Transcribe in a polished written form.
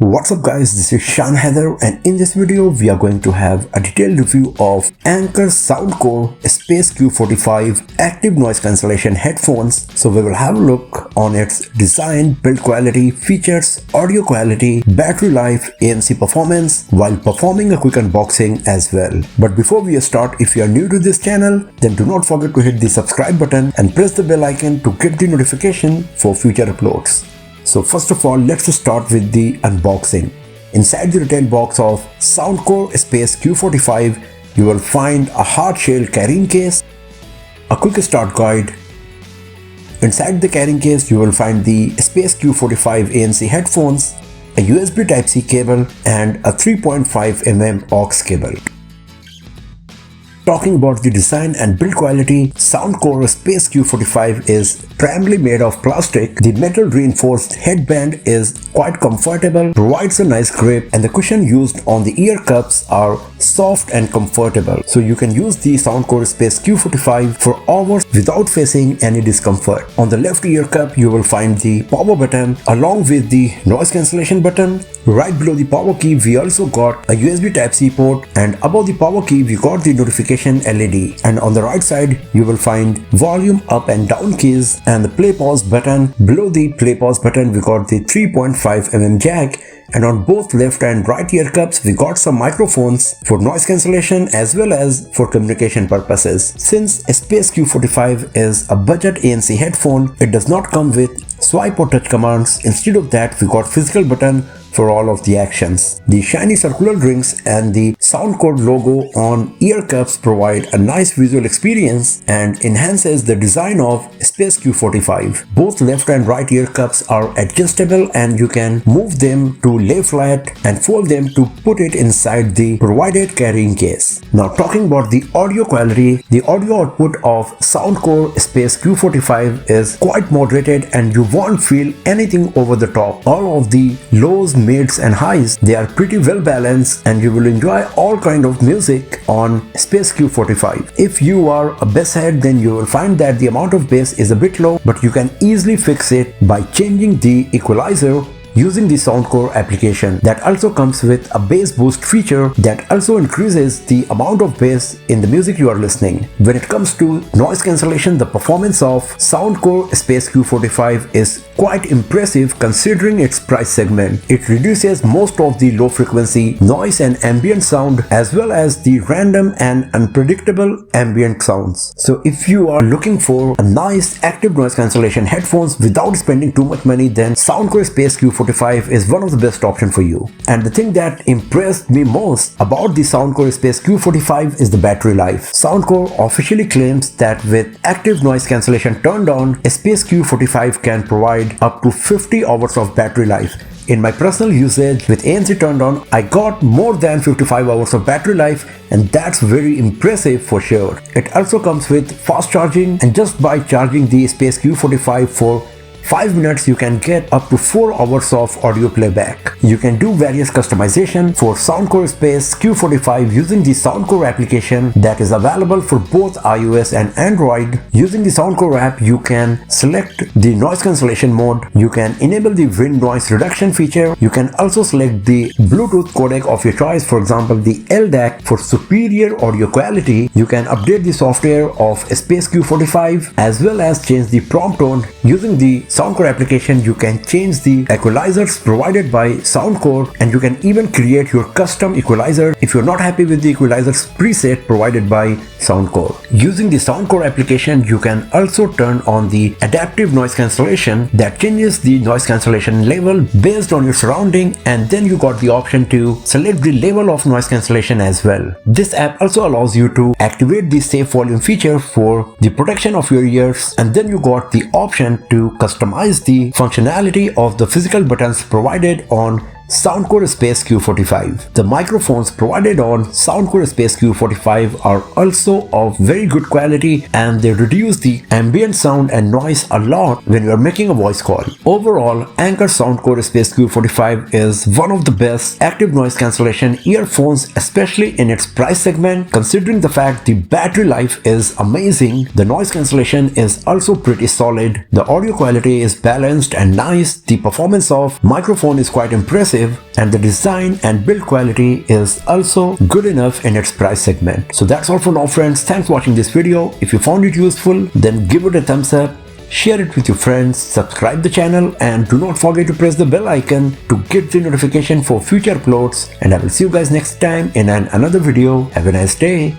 What's up guys, this is Shan Heather and in this video we are going to have a detailed review of Anker Soundcore Space Q45 active noise cancellation headphones. So we will have a look on its design, build quality, features, audio quality, battery life, ANC performance while performing a quick unboxing as well. But before we start, if you are new to this channel, then do not forget to hit the subscribe button and press the bell icon to get the notification for future uploads. So first of all, let's start with the unboxing. Inside the retail box of Soundcore Space Q45, you will find a hard shell carrying case, a quick start guide. Inside the carrying case, you will find the Space Q45 ANC headphones, a USB Type-C cable and a 3.5mm aux cable. Talking about the design and build quality, Soundcore Space Q45 is primarily made of plastic. The metal reinforced headband is quite comfortable, provides a nice grip, and the cushion used on the ear cups are soft and comfortable. So you can use the Soundcore Space Q45 for hours without facing any discomfort. On the left ear cup, you will find the power button along with the noise cancellation button. Right below the power key, we also got a USB Type-C port, and above the power key, we got the notification LED. And on the right side, you will find volume up and down keys and the play pause button. Below the play pause button, we got the 3.5mm jack. And on both left and right ear cups, we got some microphones for noise cancellation as well as for communication purposes. Since Space Q45 is a budget ANC headphone, it does not come with swipe or touch commands. Instead of that, we got physical button for all of the actions. The shiny circular rings and the Soundcore logo on ear cups provide a nice visual experience and enhances the design of Space Q45. Both left and right ear cups are adjustable and you can move them to lay flat and fold them to put it inside the provided carrying case. Now talking about the audio quality, the audio output of Soundcore Space Q45 is quite moderated and you won't feel anything over the top. All of the lows, mids and highs, they are pretty well balanced and you will enjoy all kind of music on Space Q45. If you are a bass head, then you will find that the amount of bass is a bit low, but you can easily fix it by changing the equalizer using the Soundcore application. That also comes with a bass boost feature that also increases the amount of bass in the music you are listening. When it comes to noise cancellation, the performance of Soundcore Space Q45 is quite impressive considering its price segment. It reduces most of the low frequency noise and ambient sound as well as the random and unpredictable ambient sounds. So if you are looking for a nice active noise cancellation headphones without spending too much money, then Soundcore Space Q45 is one of the best option for you. And the thing that impressed me most about the Soundcore Space Q45 is the battery life. Soundcore officially claims that with active noise cancellation turned on, Space Q45 can provide up to 50 hours of battery life. In my personal usage with ANC turned on, I got more than 55 hours of battery life, and that's very impressive for sure. It also comes with fast charging, and just by charging the Space Q45 for 5 minutes, you can get up to 4 hours of audio playback. You can do various customization for Soundcore Space Q45 using the Soundcore application that is available for both iOS and Android. Using the Soundcore app, you can select the noise cancellation mode. You can enable the wind noise reduction feature. You can also select the Bluetooth codec of your choice, for example the LDAC for superior audio quality. You can update the software of Space Q45 as well as change the prompt tone. Using the Soundcore application, you can change the equalizers provided by Soundcore and you can even create your custom equalizer if you're not happy with the equalizers preset provided by Soundcore. Using the Soundcore application, you can also turn on the adaptive noise cancellation that changes the noise cancellation level based on your surrounding, and then you got the option to select the level of noise cancellation as well. This app also allows you to activate the safe volume feature for the protection of your ears, and then you got the option to customize the functionality of the physical buttons provided on Soundcore Space Q45. The microphones provided on Soundcore Space Q45 are also of very good quality and they reduce the ambient sound and noise a lot when you are making a voice call. Overall, Anker Soundcore Space Q45 is one of the best active noise cancellation earphones, especially in its price segment. Considering the fact the battery life is amazing, the noise cancellation is also pretty solid, the audio quality is balanced and nice, the performance of microphone is quite impressive, inexpensive, and the design and build quality is also good enough in its price segment. So that's all for now friends. Thanks for watching this video. If you found it useful, then give it a thumbs up, share it with your friends, subscribe the channel, and do not forget to press the bell icon to get the notification for future uploads. And I will see you guys next time in another video. Have a nice day.